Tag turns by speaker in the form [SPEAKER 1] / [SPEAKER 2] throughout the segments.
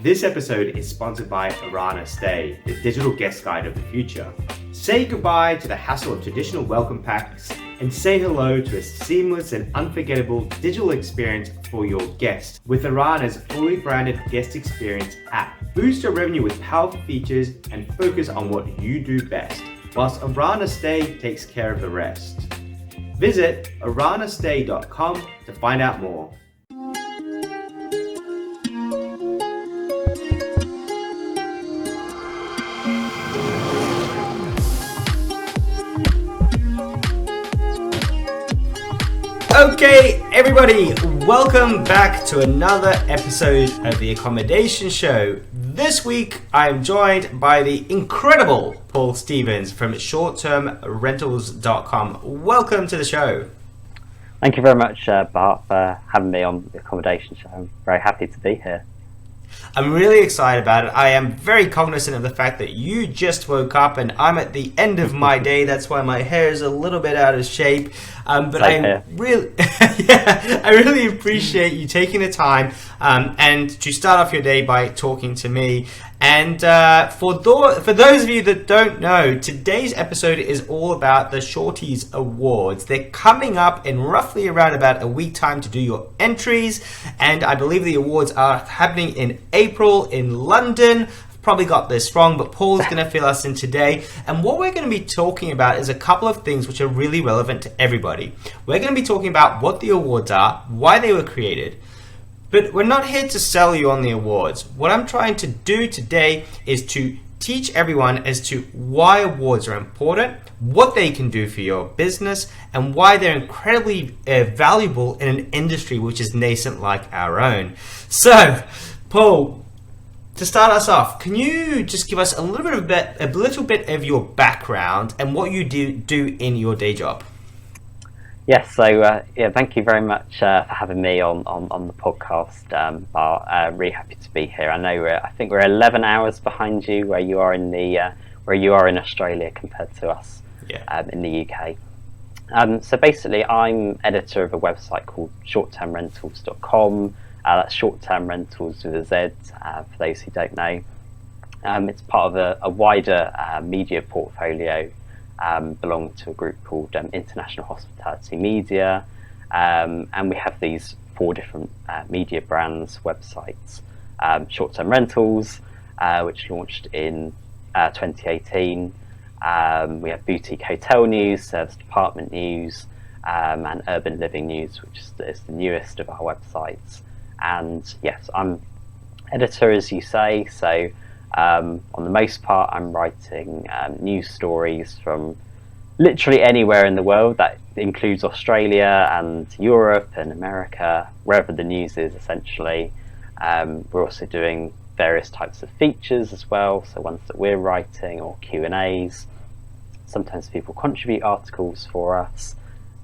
[SPEAKER 1] This episode is sponsored by Arana Stay, the digital guest guide of the future. Say goodbye to the hassle of traditional welcome packs and say hello to a seamless and unforgettable digital experience for your guest with Arana's fully branded guest experience app. Boost your revenue with powerful features and focus on what you do best, whilst Arana Stay takes care of the rest. Visit aranastay.com to find out more. Okay, everybody, welcome back to another episode of the Accommodation Show. This week, I am joined by the incredible Paul Stevens from shorttermrentals.com. Welcome to the show.
[SPEAKER 2] Thank you very much, Bart, for having me on the Accommodation Show. I'm very happy to be here.
[SPEAKER 1] I'm really excited about it. I am very cognizant of the fact that you just woke up and I'm at the end of my day. That's why my hair is a little bit out of shape. But I really, I really appreciate you taking the time and to start off your day by talking to me. And for those of you that don't know, today's episode is all about the Shortyz Awards. They're coming up in roughly around about a week time to do your entries, and I believe the awards are happening in April in London. Probably got this wrong, but Paul's going to fill us in today. And what we're going to be talking about is a couple of things which are really relevant to everybody. We're going to be talking about what the awards are, why they were created. But we're not here to sell you on the awards. What I'm trying to do today is to teach everyone as to why awards are important, what they can do for your business, and why they're incredibly valuable in an industry which is nascent like our own. So, Paul, to start us off, can you just give us a little bit of your background and what you do in your day job?
[SPEAKER 2] Yes, so thank you very much for having me on the podcast, Bart. Really happy to be here. I know I think we're 11 hours behind you where you are in Australia compared to us in the UK. So basically, I'm editor of a website called shorttermrentals.com. That's short-term rentals with a Z, for those who don't know. It's part of a wider media portfolio, belong to a group called International Hospitality Media, and we have these 4 different media brands, websites. Short-term rentals, which launched in 2018. We have boutique hotel news, service department news, and urban living news, which is the newest of our websites. And yes, I'm editor, as you say, so on the most part I'm writing news stories from literally anywhere in the world. That includes Australia and Europe and America, wherever the news is essentially. We're also doing various types of features as well, so ones that we're writing or Q&As. Sometimes people contribute articles for us.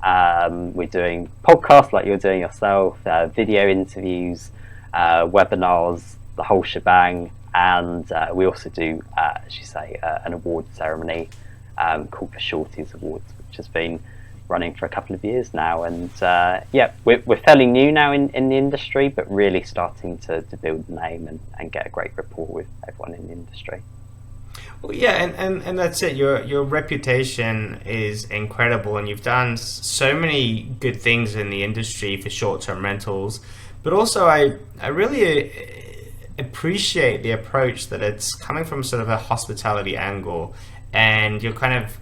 [SPEAKER 2] We're doing podcasts like you're doing yourself, video interviews, webinars, the whole shebang, and we also do, as you say, an award ceremony called the Shortyz Awards, which has been running for a couple of years now. And we're fairly new now in the industry, but really starting to build the name and get a great rapport with everyone in the industry.
[SPEAKER 1] Well, yeah, and that's it. Your reputation is incredible, and you've done so many good things in the industry for short-term rentals. But also, I really appreciate the approach that it's coming from sort of a hospitality angle, and you're kind of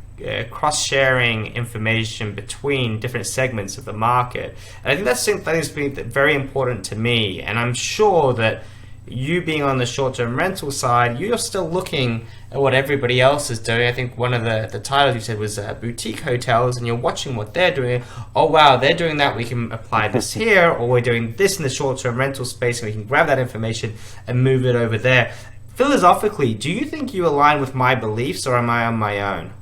[SPEAKER 1] cross-sharing information between different segments of the market. And I think that's something that's been very important to me, and I'm sure that you being on the short-term rental side, you're still looking at what everybody else is doing. I think one of the titles you said was boutique hotels, and you're watching what they're doing. Oh wow, they're doing that, we can apply this here, or we're doing this in the short-term rental space, and we can grab that information and move it over there. Philosophically, do you think you align with my beliefs, or am I on my own?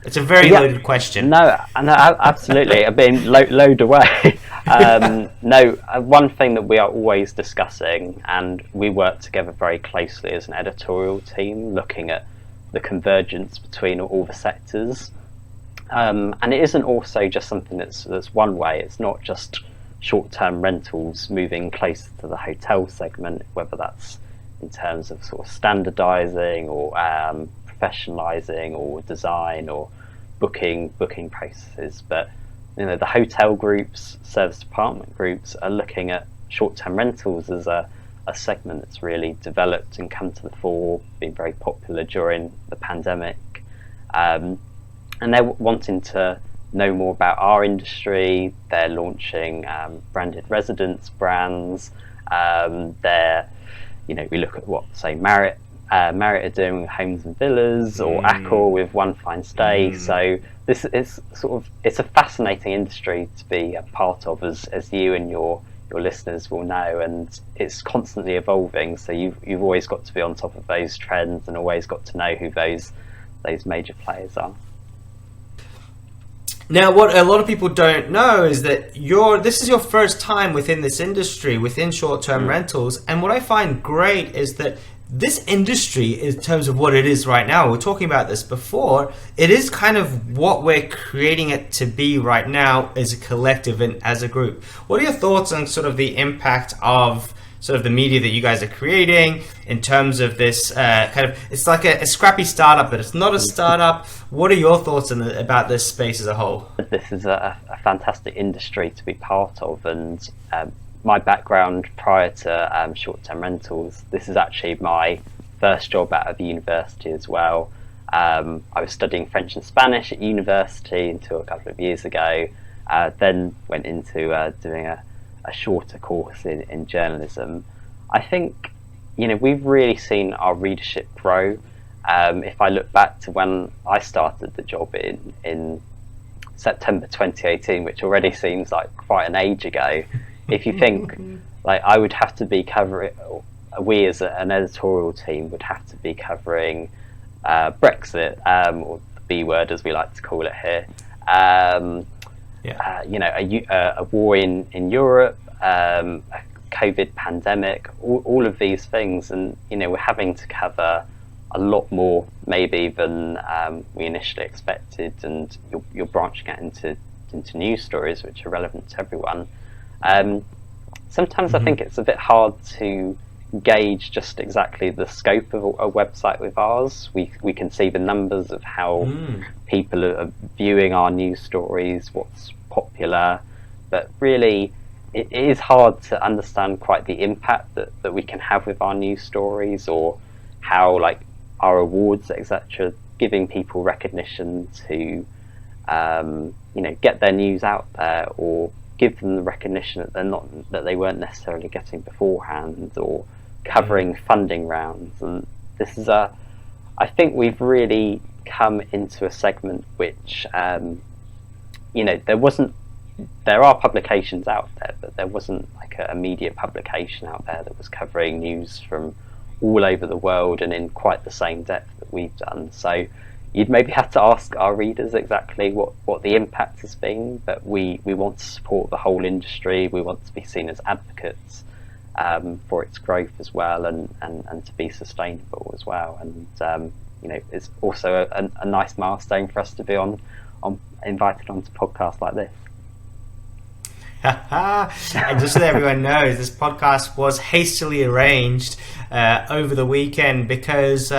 [SPEAKER 1] It's a very loaded question.
[SPEAKER 2] No, absolutely. I mean, load away. One thing that we are always discussing, and we work together very closely as an editorial team, looking at the convergence between all the sectors. And it isn't also just something that's one way. It's not just short-term rentals moving closer to the hotel segment, whether that's in terms of sort of standardizing or professionalizing or design or booking processes. But the hotel groups, service department groups are looking at short-term rentals as a segment that's really developed and come to the fore, been very popular during the pandemic, and they're wanting to know more about our industry. They're launching branded residence brands. We look at what, say, Marriott are doing with homes and villas, or Accor with One Fine Stay. So this is it's a fascinating industry to be a part of, as you and your listeners will know, and it's constantly evolving. So you've always got to be on top of those trends and always got to know who those major players are.
[SPEAKER 1] Now, what a lot of people don't know is that this is your first time within this industry, within short-term rentals. And what I find great is that this industry, in terms of what it is right now, we were talking about this before, it is kind of what we're creating it to be right now as a collective and as a group. What are your thoughts on sort of the impact of sort of the media that you guys are creating in terms of this it's like a scrappy startup, but it's not a startup. What are your thoughts about this space as a whole?
[SPEAKER 2] This is a fantastic industry to be part of, and my background prior to short-term rentals, this is actually my first job out of university as well. I was studying French and Spanish at university until a couple of years ago, then went into doing a shorter course in journalism. I think we've really seen our readership grow. If I look back to when I started the job in September 2018, which already seems like quite an age ago, if you think like I would have to be covering, we as an editorial team would have to be covering Brexit, or the B word as we like to call it here, a war in Europe, a COVID pandemic, all of these things, and we're having to cover a lot more maybe than we initially expected, and you're branching out into news stories which are relevant to everyone. Sometimes I think it's a bit hard to gauge just exactly the scope of a website with ours. We can see the numbers of how people are viewing our news stories, what's popular, but really it is hard to understand quite the impact that we can have with our news stories, or how like our awards, etc., giving people recognition to get their news out there, or give them the recognition that they weren't necessarily getting beforehand, or covering funding rounds. And this is I think we've really come into a segment which there are publications out there, but there wasn't like a media publication out there that was covering news from all over the world and in quite the same depth that we've done. So you'd maybe have to ask our readers exactly what the impact has been, but we want to support the whole industry. We want to be seen as advocates for its growth as well, and to be sustainable as well. And it's also a nice milestone for us to be invited onto podcasts like this.
[SPEAKER 1] And just so that everyone knows, this podcast was hastily arranged over the weekend because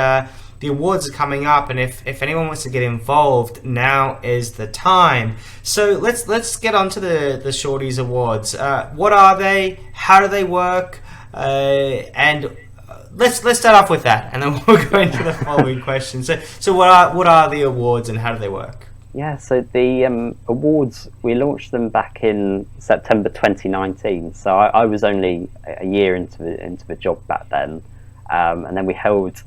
[SPEAKER 1] the awards are coming up, and if anyone wants to get involved, now is the time. So let's get on to the Shortyz Awards. What are they? How do they work? And let's start off with that, and then we'll go into the following questions. So what are the awards, and how do they work?
[SPEAKER 2] Yeah, so the awards, we launched them back in September 2019. So I was only a year into the job back then, and then we held,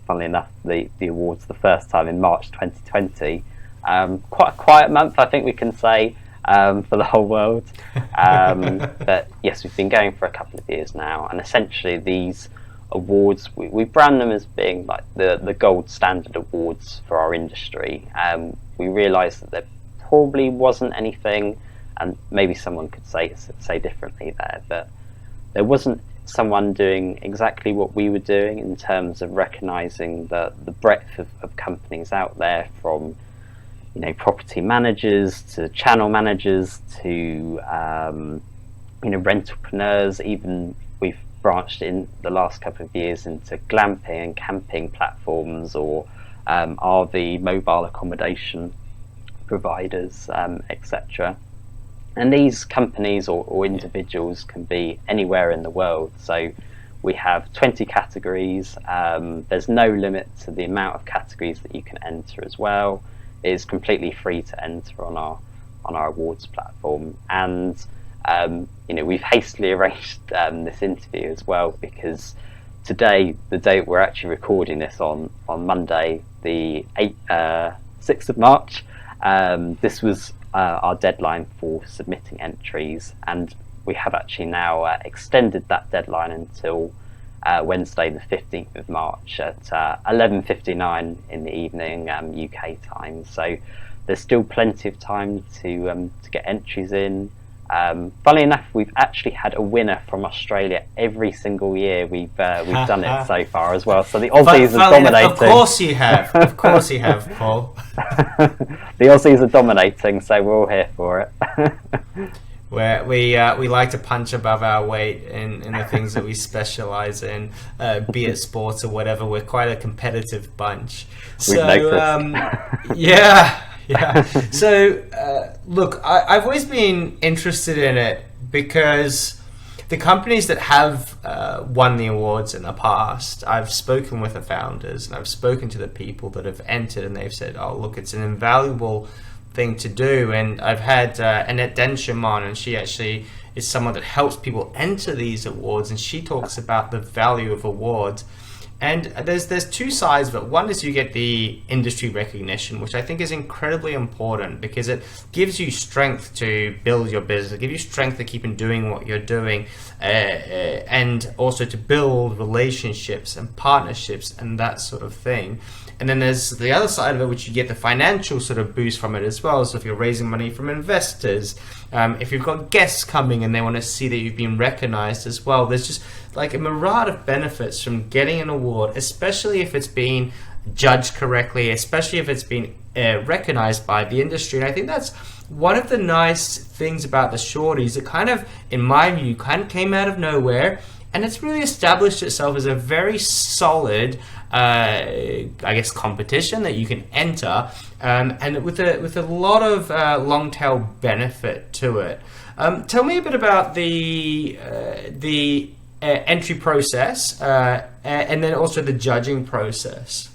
[SPEAKER 2] funnily enough, the awards the first time in March 2020. Quite a quiet month, I think we can say, for the whole world. But yes, we've been going for a couple of years now, and essentially these awards, we brand them as being like the gold standard awards for our industry. We realised that there probably wasn't anything, and maybe someone could say differently there, but there wasn't someone doing exactly what we were doing in terms of recognising the breadth of companies out there, from property managers to channel managers to rentalpreneurs. Even we've branched in the last couple of years into glamping and camping platforms, or RV mobile accommodation providers, etc. And these companies or individuals can be anywhere in the world. So we have 20 categories. There's no limit to the amount of categories that you can enter as well. It is completely free to enter on our awards platform. And we've hastily arranged this interview as well, because today, the date we're actually recording this on Monday, the 6th of March, this was our deadline for submitting entries, and we have actually now extended that deadline until Wednesday the 15th of March at 11:59 in the evening UK time. So there's still plenty of time to get entries in. Funnily enough, we've actually had a winner from Australia every single year we've done it so far as well. So the Aussies are dominating.
[SPEAKER 1] Of course you have. Of course you have, Paul.
[SPEAKER 2] The Aussies are dominating, so we're all here for it.
[SPEAKER 1] Where we like to punch above our weight in the things that we specialize in, be it sports or whatever. We're quite a competitive bunch.
[SPEAKER 2] We've noticed.
[SPEAKER 1] Yeah. Yeah. So, look, I've always been interested in it because the companies that have won the awards in the past, I've spoken with the founders and I've spoken to the people that have entered, and they've said, oh, look, it's an invaluable thing to do. And I've had Annette Densham on, and she actually is someone that helps people enter these awards, and she talks about the value of awards. And there's two sides of it. One is you get the industry recognition, which I think is incredibly important because it gives you strength to build your business. It gives you strength to keep on doing what you're doing, and also to build relationships and partnerships and that sort of thing. And then there's the other side of it, which you get the financial sort of boost from it as well. So if you're raising money from investors, if you've got guests coming and they want to see that you've been recognized as well, there's just like a myriad of benefits from getting an award, especially if it's been judged correctly, especially if it's been recognized by the industry. And I think that's one of the nice things about the Shortyz. It kind of, in my view, kind of came out of nowhere, and it's really established itself as a very solid competition that you can enter, and with a lot of long tail benefit to it. Tell me a bit about the entry process, and then also the judging process.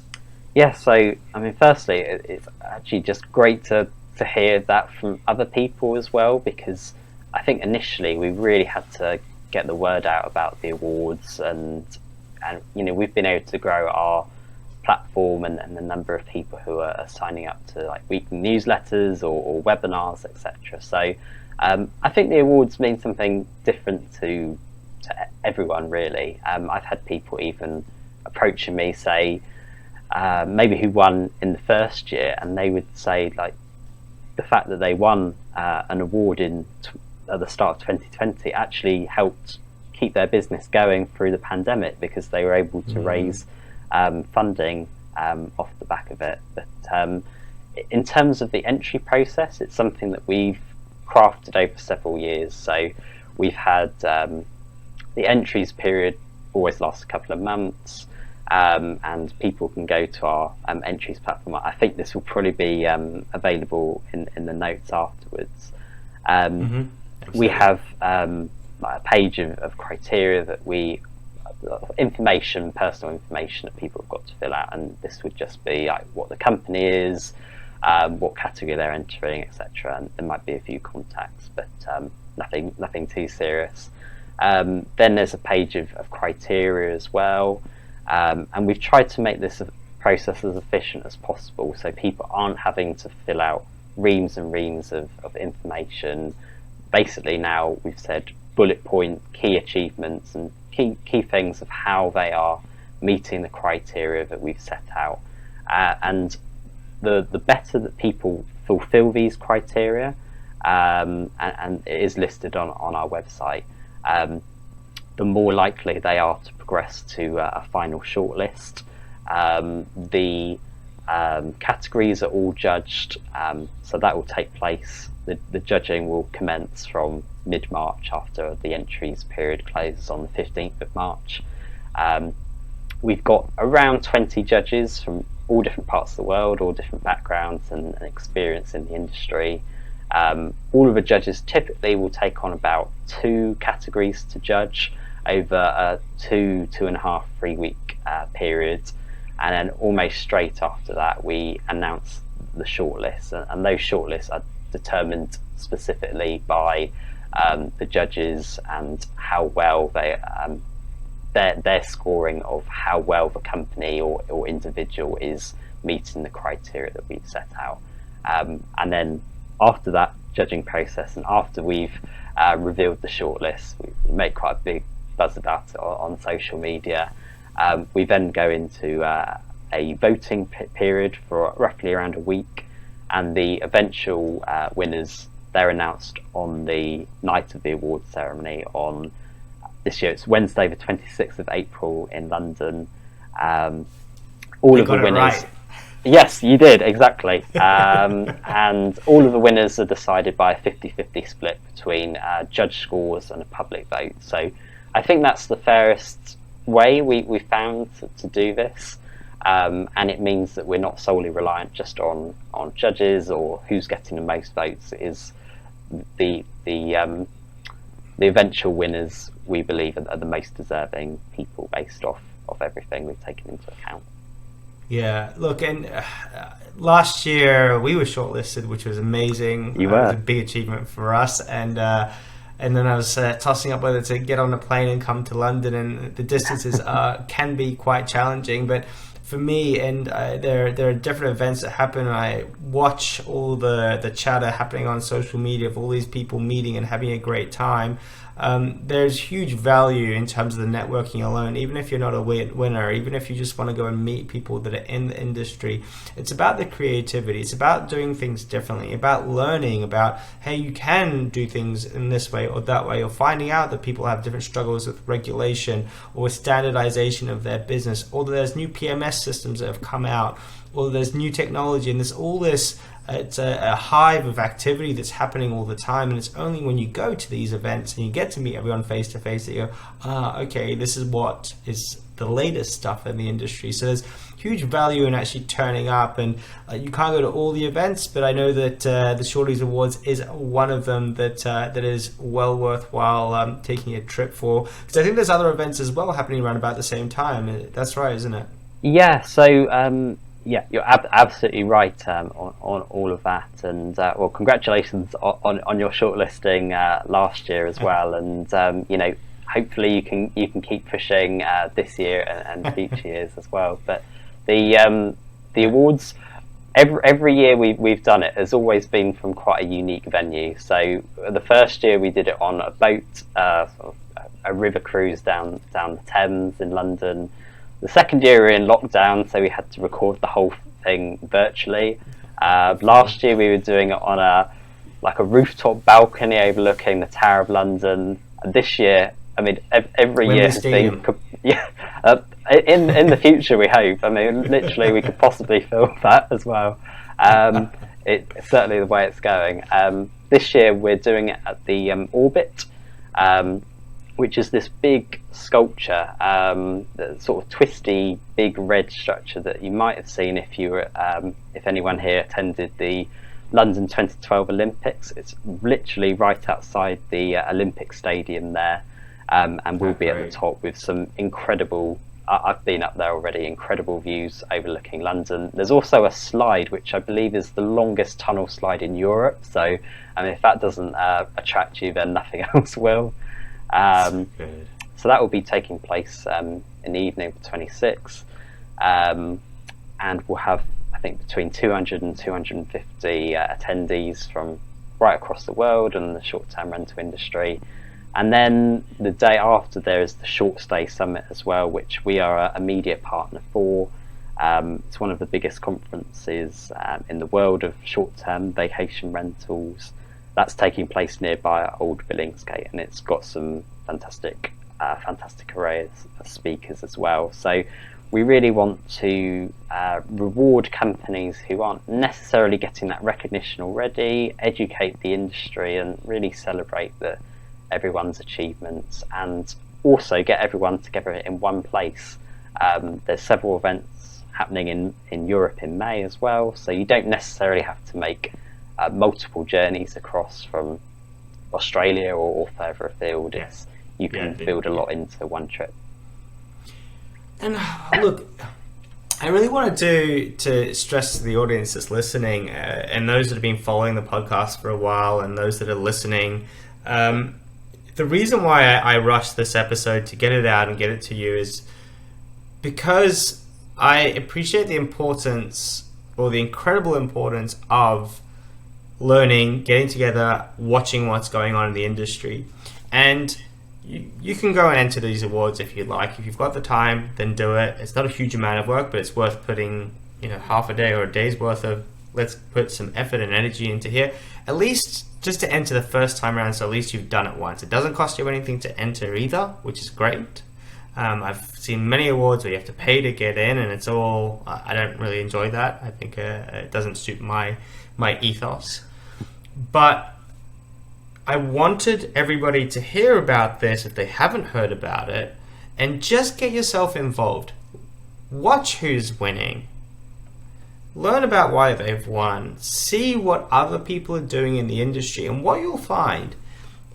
[SPEAKER 2] Yeah, so I mean, firstly, it's actually just great to hear that from other people as well, because I think initially we really had to get the word out about the awards, and we've been able to grow our platform and the number of people who are signing up to like weekly newsletters or webinars, etc. So I think the awards mean something different to everyone, really. I've had people even approaching me, say maybe who won in the first year, and they would say like the fact that they won an award at the start of 2020 actually helped keep their business going through the pandemic, because they were able to raise funding off the back of it. But in terms of the entry process, it's something that we've crafted over several years. So we've had the entries period always lasts a couple of months, and people can go to our entries platform. I think this will probably be available in the notes afterwards. We have a page of criteria that personal information that people have got to fill out, and this would just be like what the company is, what category they're entering, etc. And there might be a few contacts, but nothing too serious. Then there's a page of criteria as well, and we've tried to make this process as efficient as possible, so people aren't having to fill out reams and reams of information. Basically now we've said bullet point key achievements and key things of how they are meeting the criteria that we've set out, and the better that people fulfill these criteria, and it is listed on our website, the more likely they are to progress to a final shortlist. The Categories are all judged, so that will take place. The judging will commence from mid-March after the entries period closes on the 15th of March. We've got around 20 judges from all different parts of the world, all different backgrounds and experience in the industry. All of the judges typically will take on about 2 categories to judge over a 2.5, 3 week period. And then almost straight after that, we announce the shortlists, and those shortlists are determined specifically by the judges and how well their scoring of how well the company or individual is meeting the criteria that we've set out. And then after that judging process, and after we've revealed the shortlist, we make quite a big buzz about it on social media. We then go into a voting period for roughly around a week, and the eventual winners, they're announced on the night of the awards ceremony on this year. It's Wednesday the 26th of April in London. All of the winners, right. Yes, you did, exactly. And all of the winners are decided by a 50-50 split between judge scores and a public vote. So I think that's the fairest way we found to do this, and it means that we're not solely reliant just on judges or who's getting the most votes. It is the eventual winners, we believe, are the most deserving people based off everything we've taken into account.
[SPEAKER 1] Yeah, look, and last year we were shortlisted, which was amazing.
[SPEAKER 2] You were.
[SPEAKER 1] It was a big achievement for us, and then I was tossing up whether to get on a plane and come to London, and the distances can be quite challenging. But for me, and there are different events that happen, and I watch all the chatter happening on social media of all these people meeting and having a great time. There's huge value in terms of the networking alone, even if you're not a winner, even if you just want to go and meet people that are in the industry. It's about the creativity, it's about doing things differently, about learning about, hey, you can do things in this way or that way, or finding out that people have different struggles with regulation or with standardization of their business, or that there's new PMS systems that have come out, or there's new technology, and there's all this. It's a hive of activity that's happening all the time, and it's only when you go to these events and you get to meet everyone face to face that you go, okay, this is what is the latest stuff in the industry. So there's huge value in actually turning up, and you can't go to all the events, but I know that the Shortyz Awards is one of them that is well worthwhile taking a trip for, because I think there's other events as well happening around about the same time. That's right, isn't it?
[SPEAKER 2] Yeah, so yeah, you're absolutely right on all of that, and well, congratulations on your shortlisting last year as well, and hopefully you can keep pushing this year and future years as well. But the awards, every year we've done it has always been from quite a unique venue. So the first year we did it on a boat, a river cruise down the Thames in London. The second year we were in lockdown, so we had to record the whole thing virtually. Last year we were doing it on a rooftop balcony overlooking the Tower of London. And this year, I mean, every year has been, in the future we hope. I mean, literally we could possibly film that as well. It's certainly the way it's going. This year we're doing it at the Orbit, which is this big sculpture, sort of twisty, big red structure that you might have seen if you were, if anyone here attended the London 2012 Olympics. It's literally right outside the Olympic Stadium there, and we'll be at the top with some incredible. I've been up there already. Incredible views overlooking London. There's also a slide which I believe is the longest tunnel slide in Europe. So, I mean, if that doesn't attract you, then nothing else will. So that will be taking place in the evening of the 26th, and we'll have, I think, between 200 and 250 attendees from right across the world and the short-term rental industry. And then the day after there is the Short Stay Summit as well, which we are a media partner for. It's one of the biggest conferences in the world of short-term vacation rentals. That's taking place nearby at Old Billingsgate, and it's got some fantastic array of speakers as well. So we really want to reward companies who aren't necessarily getting that recognition already, educate the industry, and really celebrate everyone's achievements, and also get everyone together in one place. There's several events happening in Europe in May as well, so you don't necessarily have to make multiple journeys across from Australia or further afield. You can build a lot into one trip.
[SPEAKER 1] And look, I really wanted to stress to the audience that's listening, and those that have been following the podcast for a while, and those that are listening, the reason why I rushed this episode to get it out and get it to you is because I appreciate the importance, or the incredible importance, of learning, getting together, watching what's going on in the industry. And you can go and enter these awards if you like. If you've got the time, then do it. It's not a huge amount of work, but it's worth putting, half a day or a day's worth of, let's put some effort and energy into here. At least just to enter the first time around, so at least you've done it once. It doesn't cost you anything to enter either, which is great. I've seen many awards where you have to pay to get in, and it's all, I don't really enjoy that. I think it doesn't suit my ethos. But I wanted everybody to hear about this if they haven't heard about it, and just get yourself involved. Watch who's winning. Learn about why they've won. See what other people are doing in the industry, and what you'll find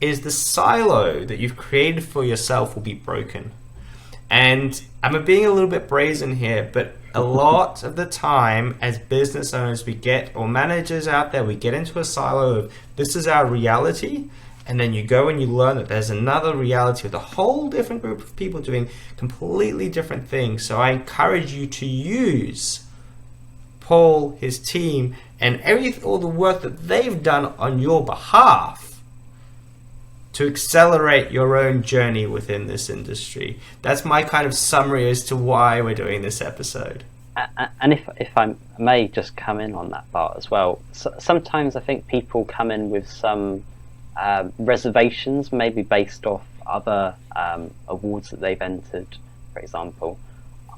[SPEAKER 1] is the silo that you've created for yourself will be broken. And I'm being a little bit brazen here, but a lot of the time as business owners or managers out there, we get into a silo of this is our reality, and then you go and you learn that there's another reality with a whole different group of people doing completely different things. So I encourage you to use Paul, his team, and all the work that they've done on your behalf to accelerate your own journey within this industry. That's my kind of summary as to why we're doing this episode.
[SPEAKER 2] And if I may just come in on that part as well, sometimes I think people come in with some reservations, maybe based off other awards that they've entered, for example.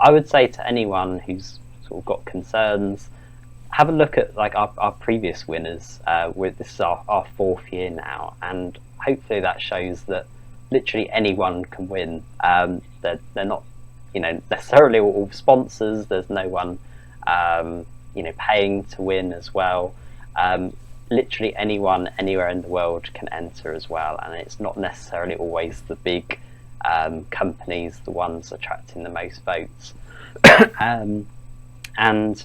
[SPEAKER 2] I would say to anyone who's sort of got concerns, have a look at like our previous winners. This is our fourth year now, and hopefully that shows that literally anyone can win. They're not, necessarily all sponsors. There's no one, paying to win as well. Literally anyone, anywhere in the world can enter as well, and it's not necessarily always the big companies, the ones attracting the most votes. And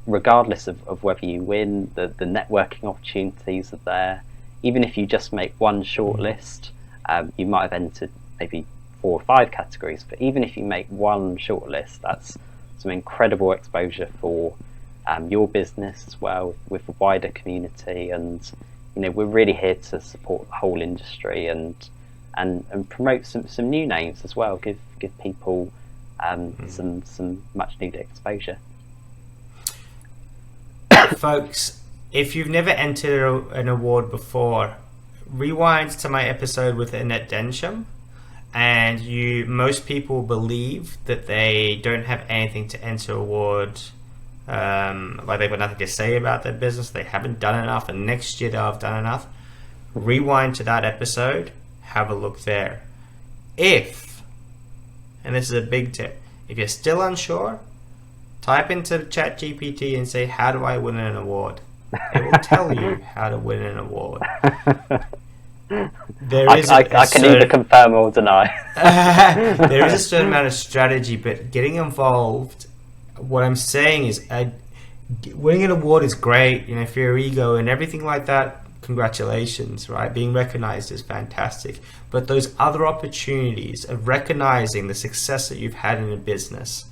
[SPEAKER 2] regardless of whether you win, the networking opportunities are there. Even if you just make one shortlist, you might have entered maybe 4 or 5 categories, but even if you make one shortlist, that's some incredible exposure for your business as well, with the wider community. And we're really here to support the whole industry and promote some new names as well. Give people some much needed exposure.
[SPEAKER 1] Folks, if you've never entered an award before, rewind to my episode with Annette Densham, and most people believe that they don't have anything to enter award, like they've got nothing to say about their business, they haven't done enough, and next year they'll have done enough. Rewind to that episode, have a look there. And this is a big tip, if you're still unsure, type into ChatGPT and say, how do I win an award? It will tell you how to win an award.
[SPEAKER 2] I can either confirm or deny.
[SPEAKER 1] There is a certain amount of strategy, but getting involved, what I'm saying is winning an award is great, for your ego and everything like that. Congratulations, right? Being recognized is fantastic. But those other opportunities of recognizing the success that you've had in a business,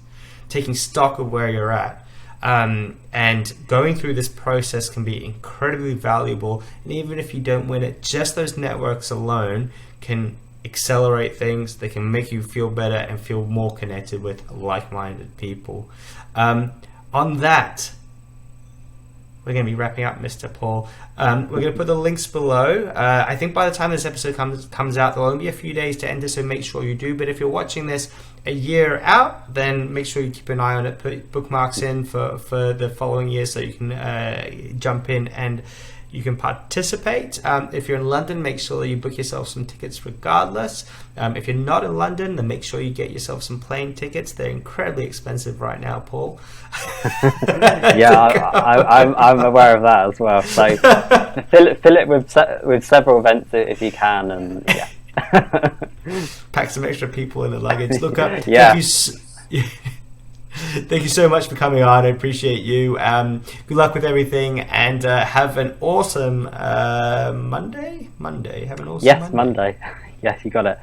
[SPEAKER 1] taking stock of where you're at, and going through this process can be incredibly valuable. And even if you don't win it, just those networks alone can accelerate things. They can make you feel better and feel more connected with like-minded people. On that, we're going to be wrapping up, Mr. Paul. We're going to put the links below. I think by the time this episode comes out, there'll only be a few days to enter, so make sure you do. But if you're watching this a year out, then make sure you keep an eye on it, put bookmarks in for the following year so you can jump in and you can participate. If you're in London, make sure you book yourself some tickets regardless. If you're not in London, then make sure you get yourself some plane tickets. They're incredibly expensive right now, Paul.
[SPEAKER 2] Yeah, I'm aware of that as well. So fill it with several events if you can, and yeah.
[SPEAKER 1] Pack some extra people in the luggage. Look up.
[SPEAKER 2] Yeah.
[SPEAKER 1] Thank you so much for coming on. I appreciate you. Good luck with everything, and have an awesome Monday. Have an awesome
[SPEAKER 2] Monday. Yes, you got it.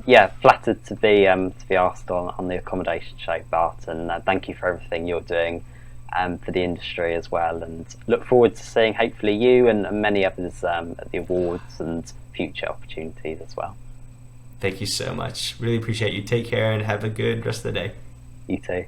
[SPEAKER 2] Yeah, flattered to be asked on the Accommodation show, Bart, and thank you for everything you're doing for the industry as well. And look forward to seeing hopefully you and many others at the awards and future opportunities as well.
[SPEAKER 1] Thank you so much. Really appreciate you. Take care and have a good rest of the day.
[SPEAKER 2] You too.